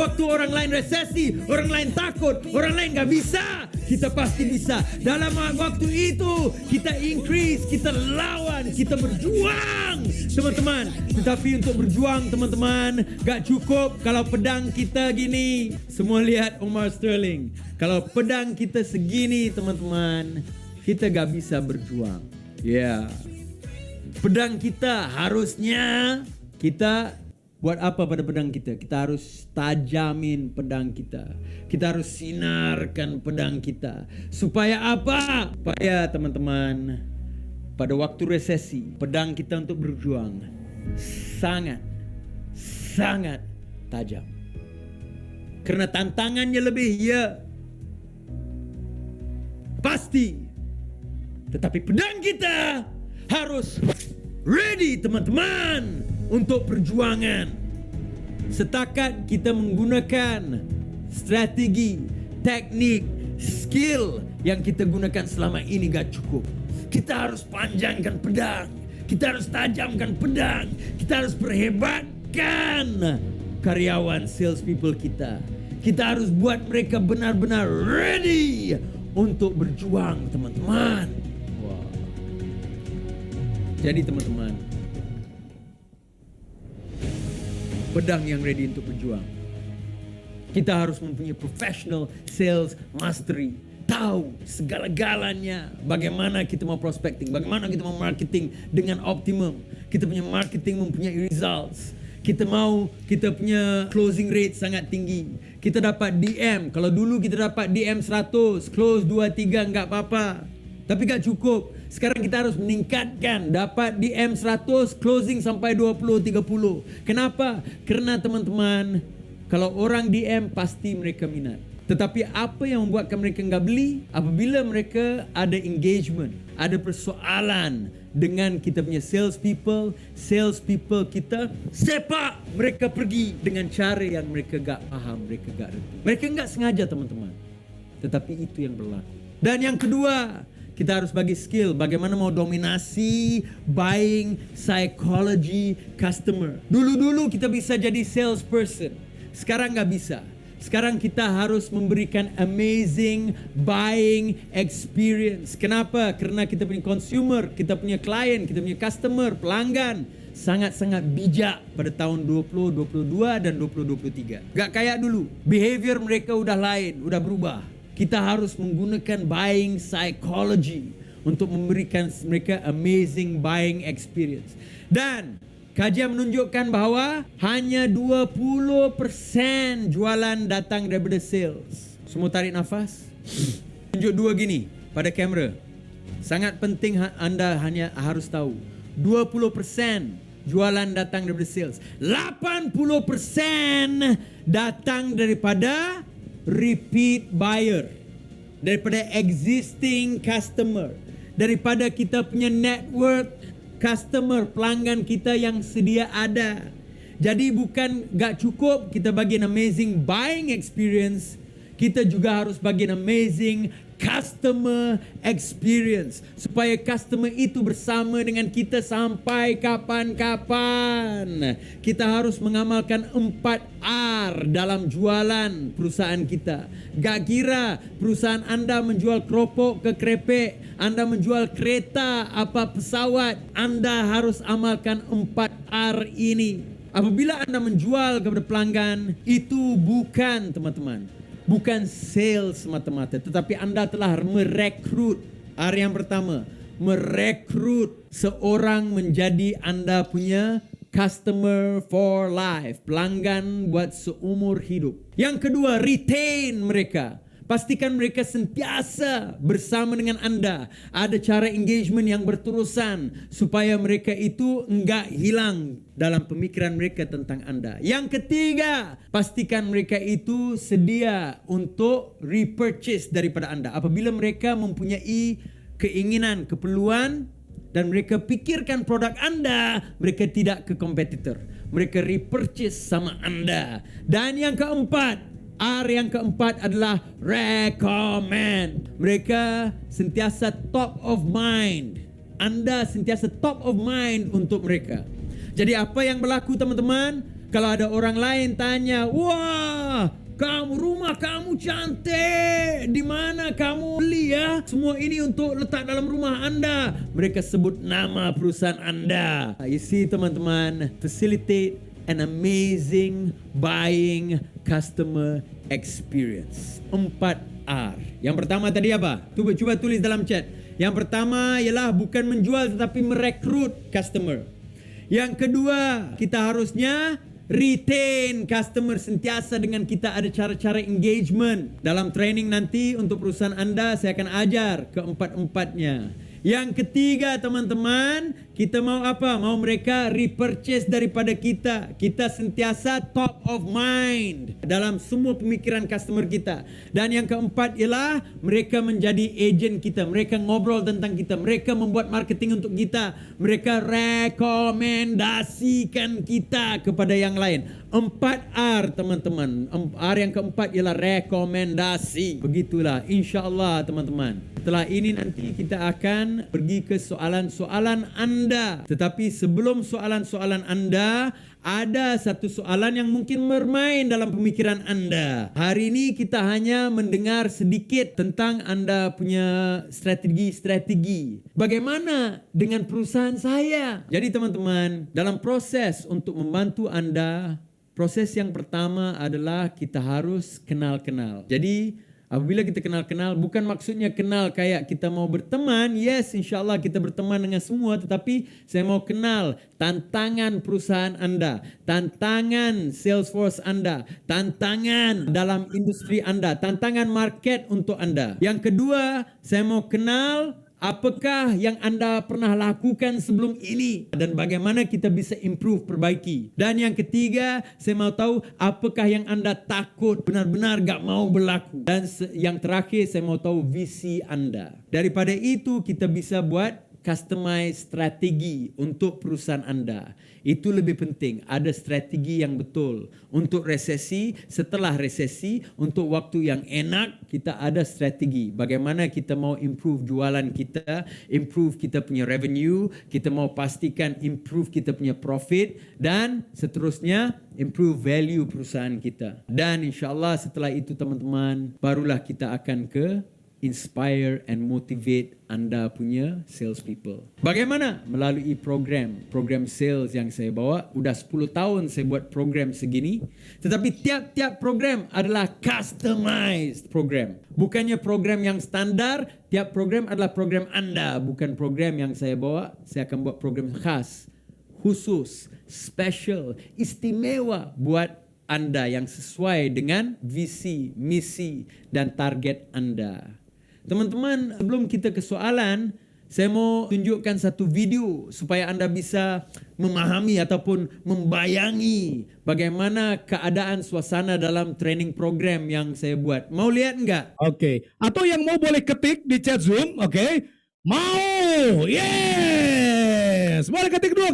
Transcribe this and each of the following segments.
Waktu orang lain resesi, orang lain takut, orang lain gak bisa, kita pasti bisa. Dalam waktu itu kita increase, kita lawan, kita berjuang, teman-teman. Tetapi untuk berjuang, teman-teman, gak cukup kalau pedang kita gini. Semua lihat Omar Sterling. Kalau pedang kita segini, teman-teman, kita gak bisa berjuang. Ya, pedang kita harusnya kita buat apa pada pedang kita? Kita harus tajamin pedang kita. Kita harus sinarkan pedang kita. Supaya apa? Supaya teman-teman, pada waktu resesi, pedang kita untuk berjuang sangat tajam. Karena tantangannya lebih, ya, pasti. Tetapi pedang kita harus ready, teman-teman, untuk perjuangan. Setakat kita menggunakan strategi, teknik, skill yang kita gunakan selama ini gak cukup. Kita harus panjangkan pedang. Kita harus tajamkan pedang. Kita harus perhebatkan karyawan, sales people kita. Kita harus buat mereka benar-benar ready untuk berjuang, teman-teman. Jadi teman-teman, pedang yang ready untuk berjuang. Kita harus mempunyai professional sales mastery. Tahu segala-galanya. Bagaimana kita mau prospecting. Bagaimana kita mau marketing dengan optimum. Kita punya marketing mempunyai results. Kita punya closing rate sangat tinggi. Kita dapat DM. Kalau dulu kita dapat DM 100, close 2-3 enggak apa-apa. Tapi gak cukup. Sekarang kita harus meningkatkan. Dapat DM 100, closing sampai 20-30. Kenapa? Karena teman-teman, kalau orang DM pasti mereka minat. Tetapi apa yang membuatkan mereka nggak beli? Apabila mereka ada engagement, ada persoalan dengan kita punya sales people kita sepak mereka pergi dengan cara yang mereka nggak paham, mereka nggak reti. Mereka nggak sengaja, teman-teman. Tetapi itu yang berlaku. Dan yang kedua, kita harus bagi skill bagaimana mau dominasi buying psychology customer. Dulu kita bisa jadi salesperson. Sekarang nggak bisa. Sekarang kita harus memberikan amazing buying experience. Kenapa? Karena kita punya consumer, kita punya klien, kita punya customer, pelanggan sangat-sangat bijak pada tahun 2022 dan 2023. Gak kayak dulu. Behavior mereka udah lain, udah berubah. Kita harus menggunakan buying psychology untuk memberikan mereka amazing buying experience. Dan kajian menunjukkan bahwa hanya 20% jualan datang daripada sales. Semua tarik nafas. Tunjuk dua gini pada kamera. Sangat penting anda hanya harus tahu. 20% jualan datang daripada sales. 80% datang daripada repeat buyer, daripada existing customer, daripada kita punya network customer, pelanggan kita yang sedia ada. Jadi bukan gak cukup kita bagi amazing buying experience, kita juga harus bagi amazing customer experience supaya customer itu bersama dengan kita sampai kapan-kapan. Kita harus mengamalkan 4R dalam jualan perusahaan kita. Gak kira perusahaan anda menjual keropok ke krepek, anda menjual kereta apa pesawat, anda harus amalkan 4R ini. Apabila anda menjual kepada pelanggan, itu bukan, teman-teman, bukan sales semata-mata, tetapi anda telah merekrut. R yang pertama, merekrut seorang menjadi anda punya customer for life, pelanggan buat seumur hidup. Yang kedua, retain mereka. Pastikan mereka sentiasa bersama dengan anda. Ada cara engagement yang berterusan supaya mereka itu enggak hilang dalam pemikiran mereka tentang anda. Yang ketiga, pastikan mereka itu sedia untuk repurchase daripada anda. Apabila mereka mempunyai keinginan, keperluan, dan mereka pikirkan produk anda, mereka tidak ke kompetitor. Mereka repurchase sama anda. Dan yang keempat, R yang keempat adalah recommend. Mereka sentiasa top of mind. Anda sentiasa top of mind untuk mereka. Jadi apa yang berlaku, teman-teman? Kalau ada orang lain tanya, wah, rumah kamu cantik, di mana kamu beli ya? Semua ini untuk letak dalam rumah Anda. Mereka sebut nama perusahaan Anda. You see teman-teman, facilitate an amazing buying customer experience. 4R. Yang pertama tadi apa? Cuba tulis dalam chat. Yang pertama ialah bukan menjual tetapi merekrut customer. Yang kedua, kita harusnya retain customer, sentiasa dengan kita ada cara-cara engagement. Dalam training nanti untuk perusahaan Anda saya akan ajar keempat-empatnya. Yang ketiga teman-teman, kita mau apa? Mau mereka repurchase daripada kita. Kita sentiasa top of mind dalam semua pemikiran customer kita. Dan yang keempat ialah mereka menjadi agent kita. Mereka ngobrol tentang kita. Mereka membuat marketing untuk kita. Mereka rekomendasikan kita kepada yang lain. 4R teman-teman. R yang keempat ialah rekomendasi. Begitulah insya-Allah teman-teman. Setelah ini nanti kita akan pergi ke soalan-soalan Anda. Tetapi sebelum soalan-soalan Anda, ada satu soalan yang mungkin bermain dalam pemikiran Anda. Hari ini kita hanya mendengar sedikit tentang Anda punya strategi-strategi. Bagaimana dengan perusahaan saya? Jadi teman-teman, dalam proses untuk membantu Anda, proses yang pertama adalah kita harus kenal-kenal. Jadi apabila kita kenal-kenal, bukan maksudnya kenal kayak kita mau berteman. Yes, insyaAllah kita berteman dengan semua. Tetapi saya mau kenal tantangan perusahaan Anda, tantangan Salesforce Anda, tantangan dalam industri Anda, tantangan market untuk Anda. Yang kedua, saya mau kenal apakah yang Anda pernah lakukan sebelum ini dan bagaimana kita bisa improve, perbaiki. Dan yang ketiga, saya mau tahu apakah yang Anda takut benar-benar gak mau berlaku. Dan yang terakhir, saya mau tahu visi Anda. Daripada itu, kita bisa buat customize strategi untuk perusahaan Anda. Itu lebih penting, ada strategi yang betul. Untuk resesi, setelah resesi, untuk waktu yang enak, kita ada strategi. Bagaimana kita mau improve jualan kita, improve kita punya revenue, kita mau pastikan improve kita punya profit, dan seterusnya improve value perusahaan kita. Dan insyaAllah setelah itu teman-teman, barulah kita akan ke inspire and motivate Anda punya sales people. Bagaimana? Melalui program sales yang saya bawa. Udah 10 tahun saya buat program segini. Tetapi tiap-tiap program adalah customized program. Bukannya program yang standar, tiap program adalah program Anda. Bukan program yang saya bawa, saya akan buat program khas, khusus, special, istimewa buat Anda yang sesuai dengan visi, misi, dan target Anda. Teman-teman, sebelum kita ke soalan, saya mau tunjukkan satu video supaya Anda bisa memahami ataupun membayangi bagaimana keadaan suasana dalam training program yang saya buat. Mau lihat enggak? Oke. Atau yang mau boleh ketik di chat Zoom, oke? Mau? Yes! Boleh ketik dulu.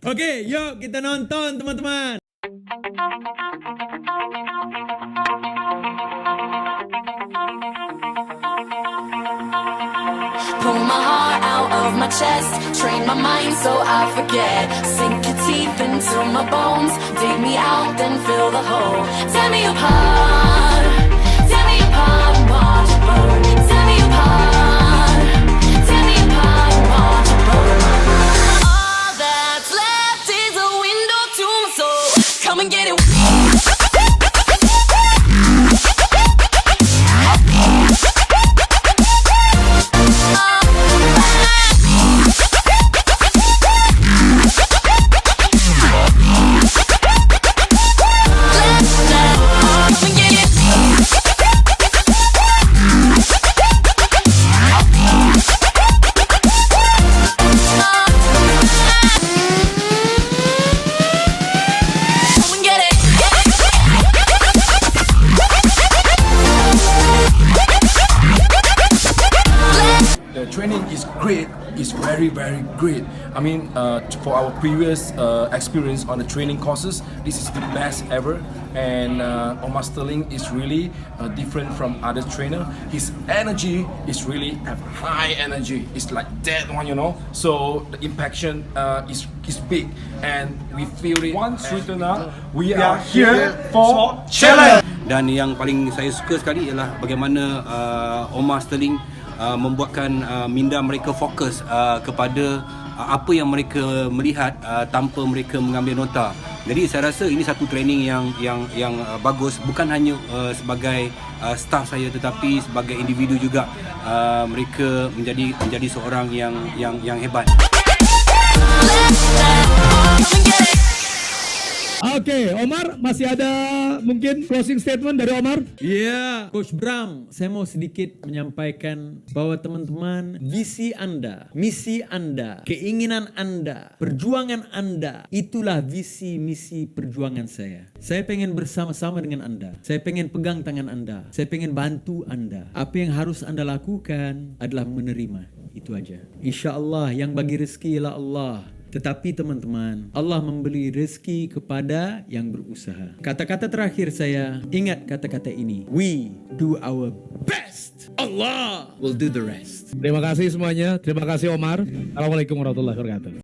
Oke, yuk kita nonton teman-teman. Pull my heart out of my chest, train my mind so I forget. Sink your teeth into my bones, dig me out, then fill the hole. Tear me apart, and watch it burn. Tear me apart, and watch it burn. All that's left is a window to my soul. Come and get it. training is great. It's very, very great. I mean, for our previous experience on the training courses, this is the best ever. And Omar Sterling is really different from other trainer. His energy is really have high energy. It's like that one, you know. So the impaction is big, and we feel it. Once written up, we are here for challenge. Dan yang paling saya suka sekali ialah bagaimana Omar Sterling membuatkan minda mereka fokus kepada apa yang mereka melihat tanpa mereka mengambil nota. Jadi saya rasa ini satu training yang bagus, bukan hanya sebagai staff saya tetapi sebagai individu juga. Mereka menjadi seorang yang hebat. Oke, Omar, masih ada mungkin closing statement dari Omar? Ya, Coach Bram, saya mau sedikit menyampaikan bahwa teman-teman, visi Anda, misi Anda, keinginan Anda, perjuangan Anda, itulah visi misi perjuangan saya. Saya pengen bersama-sama dengan Anda. Saya pengen pegang tangan Anda. Saya pengen bantu Anda. Apa yang harus Anda lakukan adalah menerima. Itu aja. Insya Allah yang bagi rezeki ialah Allah. Tetapi teman-teman, Allah memberi rezeki kepada yang berusaha. Kata-kata terakhir saya, ingat kata-kata ini. We do our best. Allah will do the rest. Terima kasih semuanya. Terima kasih Omar. Assalamualaikum warahmatullahi wabarakatuh.